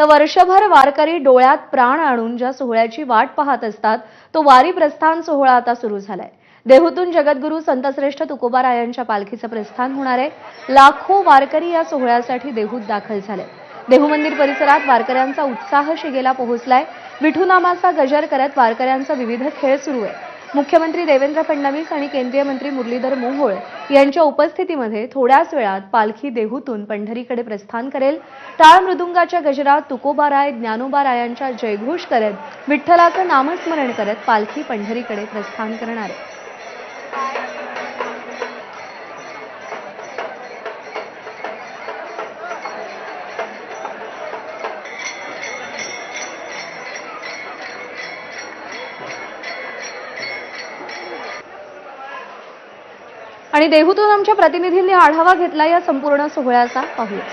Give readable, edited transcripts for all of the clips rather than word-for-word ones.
तर वर्षभर वारकरी डोळ्यात प्राण आणून ज्या सोहळ्याची वाट पाहत असतात तो वारी प्रस्थान सोहळा आता सुरू झालाय। देहूतून जगद्गुरू संतश्रेष्ठ तुकोबारायांच्या पालखीचं प्रस्थान होणार आहे। लाखो वारकरी या सोहळ्यासाठी देहूत दाखल झाले। देहू मंदिर परिसरात वारकऱ्यांचा उत्साह शिगेला पोहोचलाय। विठूनामाचा गजर करत वारकऱ्यांचा विविध खेळ सुरू आहे। मुख्यमंत्री देवेंद्र फडणवीस आणि केंद्रीय मंत्री मुरलीधर मोहोळ यांच्या उपस्थितीमध्ये थोड्याच वेळात पालखी देहूतून पंढरीकडे प्रस्थान करेल। टाळ मृदुंगाच्या गजरात तुकोबाराय ज्ञानोबारायांचा जयघोष करत विठ्ठलाचं नामस्मरण करत पालखी पंढरीकडे प्रस्थान करणार आहे। आणि देहूतून आमच्या प्रतिनिधींनी आढावा घेतला या संपूर्ण सोहळ्याचा। पाहूया।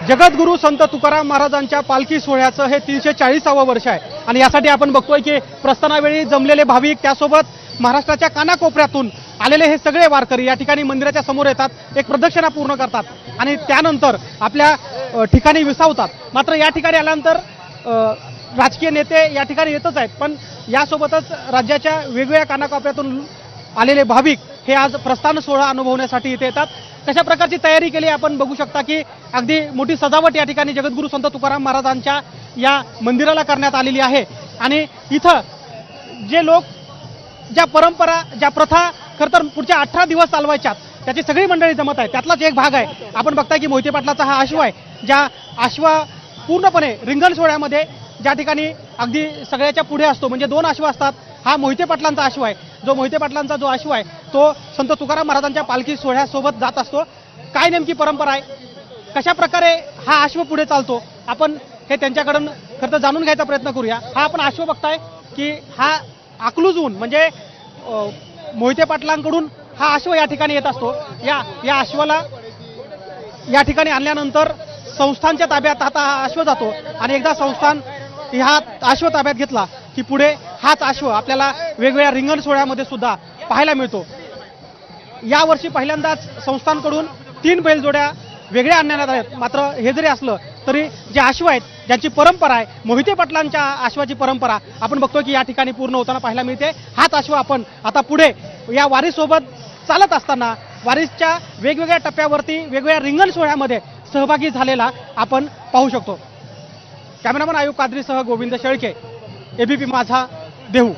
जगद्गुरू संत तुकाराम महाराजांच्या पालखी सोहळ्याचं हे 340वे वर्ष आहे आणि यासाठी आपण बघतोय की प्रस्थानावेळी जमलेले भाविक त्यासोबत महाराष्ट्राच्या कानाकोपऱ्यातून आलेले हे सगळे वारकरी या ठिकाणी मंदिराच्या समोर येतात, एक प्रदक्षिणा पूर्ण करतात आणि त्यानंतर आपल्या ठिकाणी विसावतात। मात्र या ठिकाणी आल्यानंतर राजकीय नेते या ठिकाणी येतच आहेत, पण यासोबतच राज्याच्या वेगवेगळ्या कानाकोपऱ्यातून आलेले भाविक हे आज प्रस्थान सोहळा अनुभवण्यासाठी इथे येतात। कशा प्रकारची तयारी केली आपण बघू शकता की अगदी मोठी सजावट या ठिकाणी जगद्गुरू संत तुकाराम महाराजांच्या या मंदिराला करण्यात आलेली आहे आणि इथं जे लोक ज्या परंपरा ज्या प्रथा खरं तर पुढच्या 18 दिवस चालवायच्यात त्याची सगळी मंडळी जमत आहे। त्यातलाच एक भाग आहे, आपण बघताय की मोहिते पाटलाचा हा अश्व आहे, ज्या अश्वा पूर्णपणे रिंगण सोहळ्यामध्ये ज्या ठिकाणी अगदी सगळ्याच्या पुढे असतो, म्हणजे 2 अश्व असतात। हा मोहिते पाटलांचा अश्व आहे, जो मोहिते पाटलांचा जो अश्व आहे तो संत तुकाराम महाराजांच्या पालखी सोहळ्यासोबत जात असतो। काय नेमकी परंपरा आहे, कशा प्रकारे हा अश्व पुढे चालतो, आपण हे त्यांच्याकडून खरं तर जाणून घ्यायचा प्रयत्न करूया। हा आपण अश्व बघताय की हा अकलूजहून म्हणजे मोहिते पाटलांकडून हा अश्व या ठिकाणी येत असतो। या अश्वाला या ठिकाणी आणल्यानंतर संस्थानच्या ताब्यात आता हा अश्व जातो आणि एकदा संस्थान ह्या अश्व ताब्यात घेतला की पुढे हाच अश्व आपल्याला वेगवेगळ्या रिंगण सोहळ्यामध्ये सुद्धा पाहायला मिळतो। यावर्षी पहिल्यांदाच संस्थानकडून 3 बैलजोड्या वेगळ्या आणण्यात आहेत। मात्र हे जरी असलं तरी जे अश्व आहेत ज्यांची परंपरा आहे मोहिते पाटलांच्या अश्वाची परंपरा आपण बघतो की या ठिकाणी पूर्ण होताना पाहायला मिळते। हाच अश्व आपण आता पुढे या वारीसोबत चालत असताना वारीच्या वेगवेगळ्या टप्प्यावरती वेगवेगळ्या रिंगण सोहळ्यामध्ये सहभागी झालेला आपण पाहू शकतो। कॅमेरामन आयुब कादरीसह गोविंद शेळके, एबीपी माझा, देहू।